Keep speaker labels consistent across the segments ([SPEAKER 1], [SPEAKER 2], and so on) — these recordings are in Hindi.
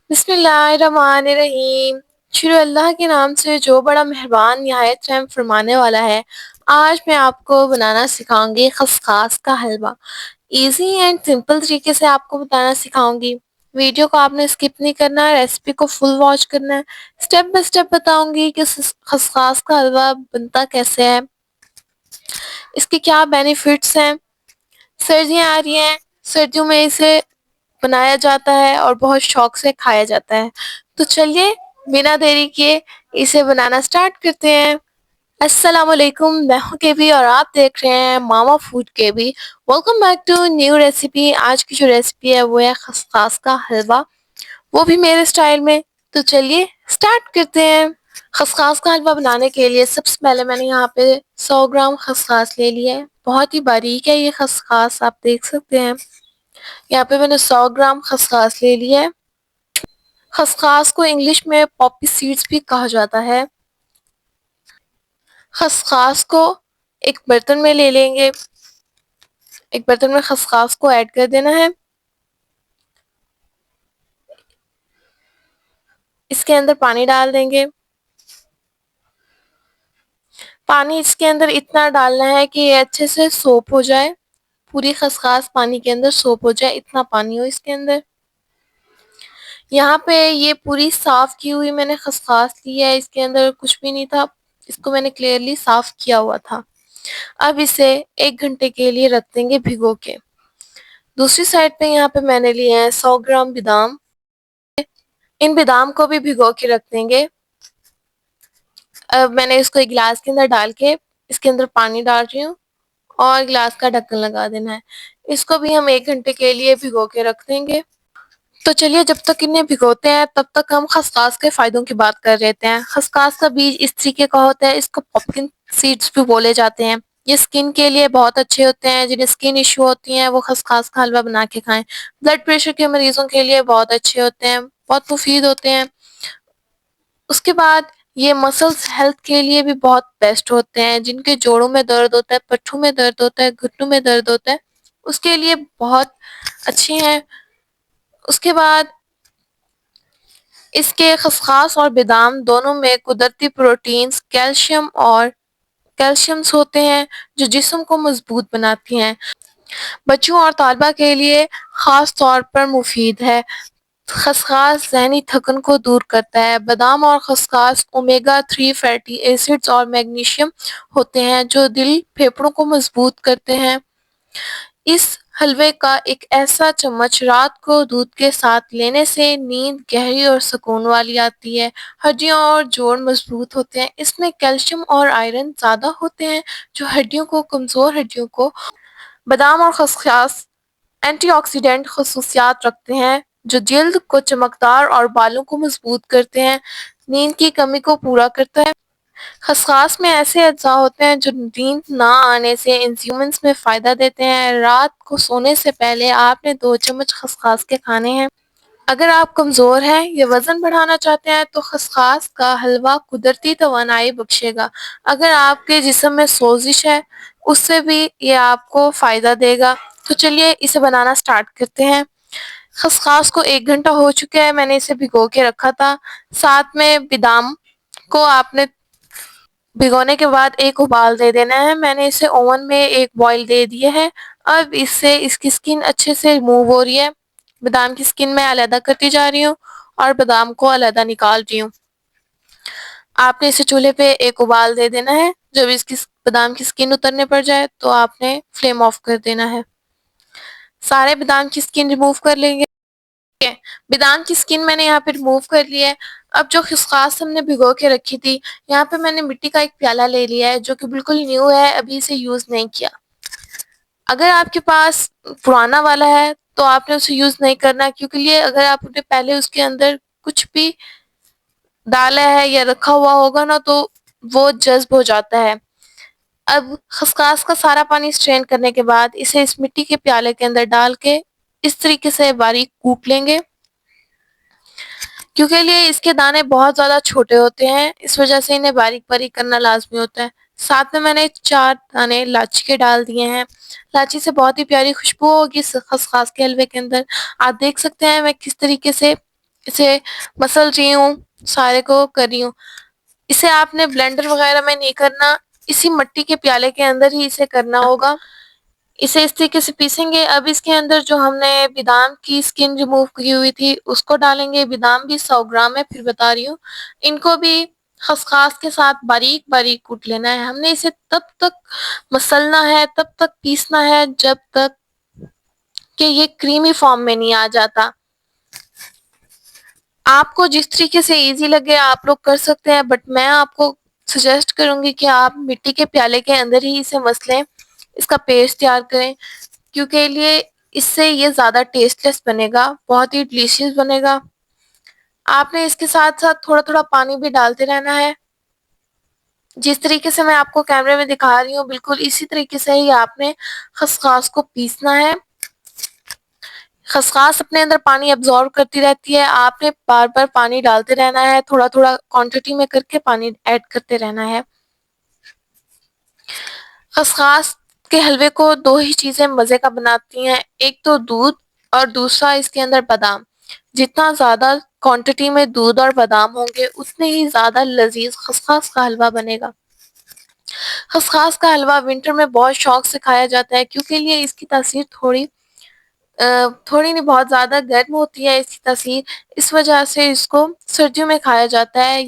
[SPEAKER 1] बिस्मिल्लाहिर्रहमानिर्रहीम। शुरू अल्लाह के नाम से जो बड़ा मेहरबान निहायत रहम फरमाने वाला है। आज मैं आपको बनाना सिखाऊंगी खसखस का हलवा। इजी एंड सिंपल तरीके से आपको बताना सिखाऊंगी। वीडियो को आपने स्किप नहीं करना है, रेसिपी को फुल वॉच करना है। स्टेप बाय स्टेप बताऊंगी कि खसखस का हलवा बनता कैसे है, इसके क्या बेनिफिट्स हैं। सर्दियाँ आ रही हैं, सर्दियों में इसे बनाया जाता है और बहुत शौक से खाया जाता है। तो चलिए बिना देरी किए इसे बनाना स्टार्ट करते हैं। अस्सलाम वालेकुम, मैं हूं केबी और आप देख रहे हैं Mama Food KB. Welcome back to new recipe. आज की जो रेसिपी है वो है खसखस का हलवा, वो भी मेरे स्टाइल में। तो चलिए स्टार्ट करते हैं। खसखस का हलवा बनाने के लिए सबसे पहले मैंने यहाँ पे 100 ग्राम खसखस ले लिया है। बहुत ही बारीक है ये खसखस, आप देख सकते हैं। यहाँ पे मैंने 100 ग्राम खसखस ले लिया है। खसखस को इंग्लिश में पॉपी सीड्स भी कहा जाता है। खसखस को एक बर्तन में ले लेंगे। एक बर्तन में खसखस को ऐड कर देना है। इसके अंदर पानी डाल देंगे। पानी इसके अंदर इतना डालना है कि ये अच्छे से सोप हो जाए। पूरी खसखस पानी के अंदर सोप हो जाए, इतना पानी हो इसके अंदर। यहाँ पे ये पूरी साफ की हुई मैंने खसखस ली है, इसके अंदर कुछ भी नहीं था। इसको मैंने क्लियरली साफ किया हुआ था। अब इसे 1 घंटे के लिए रख देंगे भिगो के। दूसरी साइड पे यहाँ पे मैंने लिए हैं 100 ग्राम बादाम। इन बादाम को भी भिगो के रख देंगे। अब मैंने इसको एक गिलास के अंदर डाल के इसके अंदर पानी डाल रही हूँ और गिलास का ढक्कन लगा देना है। इसको भी हम 1 घंटे के लिए भिगो के रख देंगे। तो चलिए जब तक इन्हें भिगोते हैं तब तक हम खसखस के फायदों की बात कर लेते हैं। खसखस का बीज इस तरीके का होता है, इसको पम्पकिन सीड्स भी बोले जाते हैं। ये स्किन के लिए बहुत अच्छे होते हैं। जिन्हें स्किन इशू होती हैं वो खसखस का हलवा बना के खाएं। ब्लड प्रेशर के मरीजों के लिए बहुत अच्छे होते हैं, बहुत मुफीद होते हैं। उसके बाद ये मसल्स हेल्थ के लिए भी बहुत बेस्ट होते हैं। जिनके जोड़ों में दर्द होता है, पट्ठों में दर्द होता है, घुटनों में दर्द होता है, उसके लिए बहुत अच्छे हैं। उसके बाद इसके खसखस और बादाम दोनों में कुदरती प्रोटीन्स, कैल्शियम्स होते हैं जो जिस्म को मजबूत बनाती हैं। बच्चों और तालबा के लिए खास तौर पर मुफीद है। खसखस ज़हनी थकन को दूर करता है। बादाम और खसखस ओमेगा 3 फैटी एसिड्स और मैग्नीशियम होते हैं जो दिल फेफड़ों को मजबूत करते हैं। इस हलवे का एक ऐसा चम्मच रात को दूध के साथ लेने से नींद गहरी और सुकून वाली आती है। हड्डियां और जोड़ मजबूत होते हैं। इसमें कैल्शियम और आयरन ज़्यादा होते हैं जो कमज़ोर हड्डियों को। बादाम और खसखस एंटीऑक्सीडेंट खसूसियात रखते हैं जो जल्द को चमकदार और बालों को मजबूत करते हैं। नींद की कमी को पूरा करता है। खसखस में ऐसे अज्जा होते हैं जो नींद ना आने से इंस्यूमेंट्स में फ़ायदा देते हैं। रात को सोने से पहले आपने 2 चम्मच खसखस के खाने हैं। अगर आप कमज़ोर हैं या वज़न बढ़ाना चाहते हैं तो खसखस का हलवा कुदरती तवानाई बख्शेगा। अगर आपके जिस्म में सोजिश है उससे भी ये आपको फ़ायदा देगा। तो चलिए इसे बनाना स्टार्ट करते हैं। खसखस को 1 घंटा हो चुका है, मैंने इसे भिगो के रखा था। साथ में बादाम को आपने भिगोने के बाद एक उबाल दे देना है। मैंने इसे ओवन में एक बॉईल दे दिया है। अब इससे इसकी स्किन अच्छे से रिमूव हो रही है। बादाम की स्किन मैं अलग करती जा रही हूँ और बादाम को अलग निकाल रही हूँ। आपने इसे चूल्हे पे एक उबाल दे देना है। जब इसकी बादाम की स्किन उतरने पड़ जाए तो आपने फ्लेम ऑफ कर देना है। सारे बादाम की स्किन रिमूव कर लेंगे। बादाम की स्किन मैंने यहाँ पे रिमूव कर ली है। अब जो खसखस हमने भिगो के रखी थी, यहाँ पे मैंने मिट्टी का एक प्याला ले लिया है जो कि बिल्कुल न्यू है, अभी इसे यूज़ नहीं किया। अगर आपके पास पुराना वाला है तो आपने उसे यूज़ नहीं करना, क्योंकि ये अगर आपने पहले उसके अंदर कुछ भी डाला है या रखा हुआ होगा ना तो वो जज्ब हो जाता है। अब खसखस का सारा पानी स्ट्रेन करने के बाद इसे इस मिट्टी के प्याले के अंदर डाल के इस तरीके से बारीक कूट लेंगे। क्योंकि लिए इसके दाने बहुत ज़्यादा छोटे होते हैं, इस वजह से इन्हें बारीक-बारीक करना लाज़मी होता है। साथ में मैंने 4 दाने इलायची के डाल दिए हैं। इलायची से बहुत ही प्यारी खुशबू होगी इस खसखस के हलवे के अंदर। आप देख सकते हैं मैं किस तरीके से इसे मसल रही हूँ, सारे को कर रही हूँ। इसे आपने ब्लेंडर वगैरह में नहीं करना, इसी मिट्टी के प्याले के अंदर ही इसे करना होगा। इसे इस तरीके से पीसेंगे। अब इसके अंदर जो हमने बादाम की स्किन रिमूव की हुई थी उसको डालेंगे। बादाम भी 100 ग्राम है, फिर बता रही हूँ। इनको भी खसखस के साथ बारीक-बारीक कूट लेना है। हमने इसे तब तक मसलना है, तब तक पीसना है जब तक कि ये क्रीमी फॉर्म में नहीं आ जाता। आपको जिस तरीके से ईज़ी लगे आप लोग कर सकते हैं, बट मैं आपको सजेस्ट करूँगी कि आप मिट्टी के प्याले के अंदर ही इसे मसलें, इसका पेस्ट तैयार करें, क्योंकि लिए इससे ये ज़्यादा टेस्टलेस बनेगा, बहुत ही डिलीशियस बनेगा। आपने इसके साथ-साथ थोड़ा-थोड़ा पानी भी डालते रहना है। जिस तरीके से मैं आपको कैमरे में दिखा रही हूँ, बिल्कुल इसी तरीके से ही आपने खसखस को पीसना है। खसखस अपने अंदर पानी एब्ज़ॉर्ब करती रहती है, आपने बार-बार पानी डालते रहना है, थोड़ा-थोड़ा क्वांटिटी में करके पानी ऐड करते रहना है। खसखस के हलवे को 2 ही चीज़ें मज़े का बनाती हैं, एक तो दूध और दूसरा इसके अंदर बादाम। जितना ज़्यादा क्वांटिटी में दूध और बादाम होंगे, उतने ही ज़्यादा लज़ीज़ खसखस का हलवा बनेगा। खसखस का हलवा विंटर में बहुत शौक से खाया जाता है, क्योंकि लिए इसकी तासीर थोड़ी नहीं बहुत ज़्यादा गर्म होती है इसकी तासीर, इस वजह से इसको सर्दियों में खाया जाता है।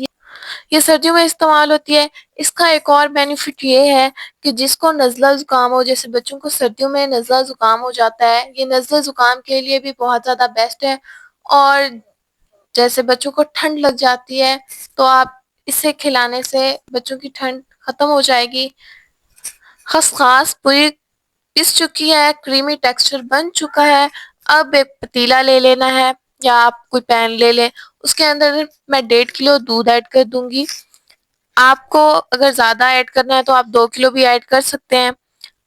[SPEAKER 1] ये सर्दियों में इस्तेमाल होती है। इसका एक और बेनिफिट ये है कि जिसको नज़ला ज़ुकाम हो, जैसे बच्चों को सर्दियों में नज़ला ज़ुकाम हो जाता है, ये नज़ला ज़ुकाम के लिए भी बहुत ज़्यादा बेस्ट है। और जैसे बच्चों को ठंड लग जाती है, तो आप इसे खिलाने से बच्चों की ठंड खत्म हो जाएगी। खसखस पूरी पिस चुकी है, क्रीमी टेक्सचर बन चुका है। अब एक पतीला ले लेना है या आप कोई पैन ले लें, उसके अंदर मैं 1.5 किलो दूध ऐड कर दूँगी। आपको अगर ज़्यादा ऐड करना है तो आप 2 किलो भी ऐड कर सकते हैं।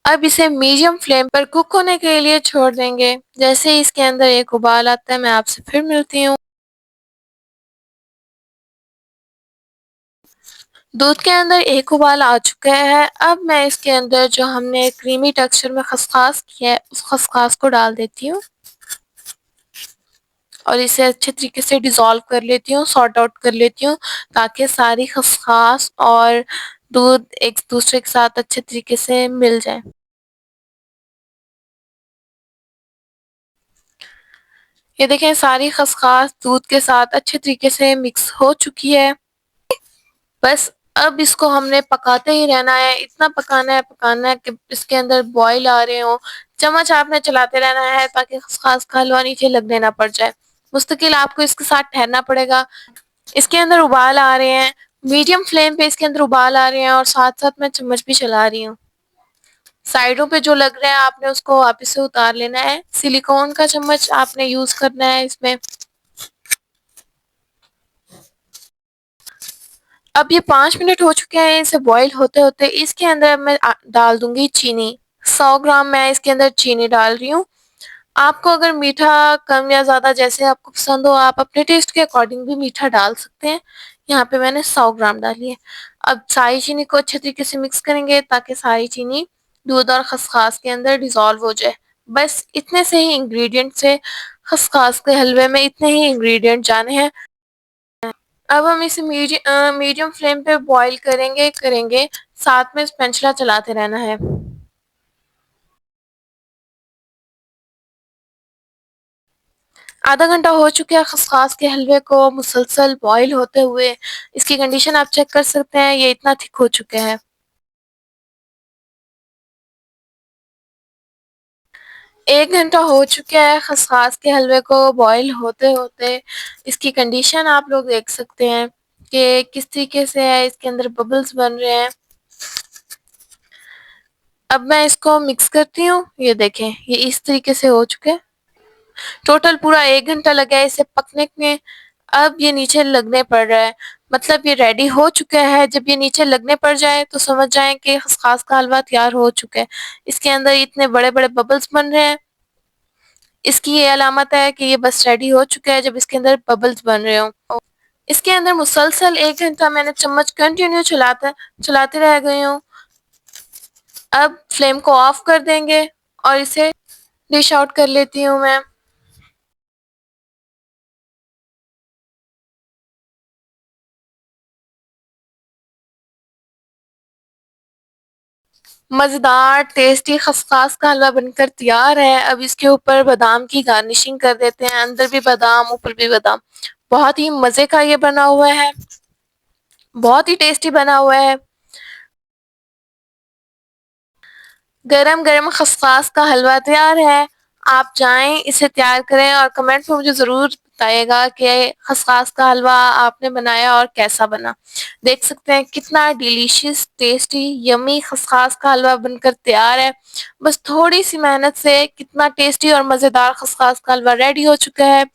[SPEAKER 1] अब इसे मीडियम फ्लेम पर कुक होने के लिए छोड़ देंगे। जैसे ही इसके अंदर एक उबाल आता है, मैं आपसे फिर मिलती हूँ। दूध के अंदर एक उबाल आ चुका है। अब मैं इसके अंदर जो हमने क्रीमी टेक्सचर में खसखस किया है, उस खसखस को डाल देती हूँ और इसे अच्छे तरीके से डिज़ोल्व कर लेती हूँ, सॉर्ट आउट कर लेती हूँ, ताकि सारी खसखस और दूध एक दूसरे के साथ अच्छे तरीके से मिल जाएँ। ये देखें, सारी खसखस दूध के साथ अच्छे तरीके से मिक्स हो चुकी है। बस अब इसको हमने पकाते ही रहना है, इतना पकाना है कि इसके अंदर बॉयल आ रहे हों। चम्मच आपने चलाते रहना है ताकि खसखस का हलवा नीचे लगने ना पड़ जाए। मुस्तकिल आपको इसके साथ ठहरना पड़ेगा। इसके अंदर उबाल आ रहे हैं, मीडियम फ्लेम पे इसके अंदर उबाल आ रहे हैं और साथ-साथ मैं चम्मच भी चला रही हूँ। साइडों पे जो लग रहा है आपने उसको वापस से उतार लेना है। सिलिकॉन का चम्मच आपने यूज़ करना है इसमें। अब ये 5 मिनट हो चुके हैं इसे बॉयल होते-होते। इसके अंदर मैं डाल दूँगी चीनी। 100 ग्राम मैं इसके अंदर चीनी डाल रही हूँ। आपको अगर मीठा कम या ज़्यादा जैसे आपको पसंद हो, आप अपने टेस्ट के अकॉर्डिंग भी मीठा डाल सकते हैं। यहाँ पे मैंने 100 ग्राम डाली है। अब सारी चीनी को अच्छे तरीके से मिक्स करेंगे ताकि सारी चीनी दूध और खसखस के अंदर डिज़ोल्व हो जाए। बस इतने से ही इंग्रीडिएंट से खसखस के हलवे में इतने ही इंग्रीडिएंट जाने हैं। अब हम इसे मीडियम फ्लेम पे बॉयल करेंगे, साथ में स्पैचुला चलाते रहना है। आधा घंटा हो चुका है खसखस के हलवे को मुसलसल बॉयल होते हुए। इसकी कंडीशन आप चेक कर सकते हैं, ये इतना थिक हो चुका है। 1 घंटा हो चुका है खसखस के हलवे को बॉयल होते-होते। इसकी कंडीशन आप लोग देख सकते हैं कि किस तरीके से है, इसके अंदर बबल्स बन रहे हैं। अब मैं इसको मिक्स करती हूँ। ये देखें, ये इस तरीके से हो चुका है। टोटल पूरा 1 घंटा लगा है इसे पकने में। अब ये नीचे लगने पड़ रहा है, मतलब ये रेडी हो चुका है। जब ये नीचे लगने पड़ जाए तो समझ जाएँ कि खसखस का हलवा तैयार हो चुका है। इसके अंदर इतने बड़े-बड़े बबल्स बन रहे हैं, इसकी ये अलामत है कि ये बस रेडी हो चुका है जब इसके अंदर बबल्स बन रहे हों। इसके अंदर मुसलसल 1 घंटा मैंने चम्मच कंटिन्यू चलाते रह गई हूँ। अब फ्लेम को ऑफ कर देंगे और इसे डिश आउट कर लेती हूँ मैं। मज़ेदार टेस्टी खसखस का हलवा बनकर तैयार है। अब इसके ऊपर बादाम की गार्निशिंग कर देते हैं, अंदर भी बादाम, ऊपर भी बादाम। बहुत ही मज़े का ये बना हुआ है, बहुत ही टेस्टी बना हुआ है। गरम-गरम खसखस का हलवा तैयार है। आप जाएँ, इसे तैयार करें और कमेंट में मुझे ज़रूर बताइएगा कि खसखस का हलवा आपने बनाया और कैसा बना। देख सकते हैं कितना डिलीशियस, टेस्टी, यम्मी खसखस का हलवा बनकर तैयार है। बस थोड़ी-सी मेहनत से कितना टेस्टी और मज़ेदार खसखस का हलवा रेडी हो चुका है।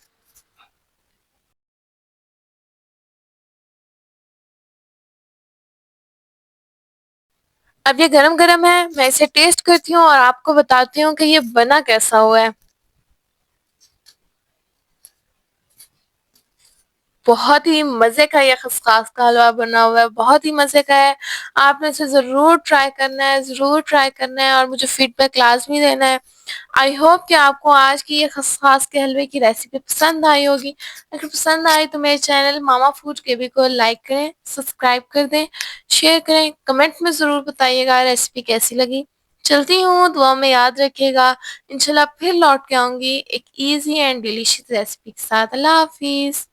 [SPEAKER 1] अब ये गरम-गरम है, मैं इसे टेस्ट करती हूँ और आपको बताती हूँ कि ये बना कैसा हुआ है। बहुत ही मज़े का ये खसखस का हलवा बना हुआ है, बहुत ही मज़े का है। आपने इसे ज़रूर ट्राई करना है, ज़रूर ट्राई करना है और मुझे फीडबैक लाज़मी देना है। आई होप कि आपको आज की ये खसखस के हलवे की रेसिपी पसंद आई होगी। अगर पसंद आई तो मेरे चैनल मामा फूड केबी को लाइक करें, सब्सक्राइब कर दें, शेयर करें, कमेंट में ज़रूर बताइएगा रेसिपी कैसी लगी। चलती हूँ, दुआ में याद रखिएगा। इंशाल्लाह फिर लौट के आऊँगी एक ईज़ी एंड डिलीशियस रेसिपी के साथ। अल्लाह हाफ़िज़।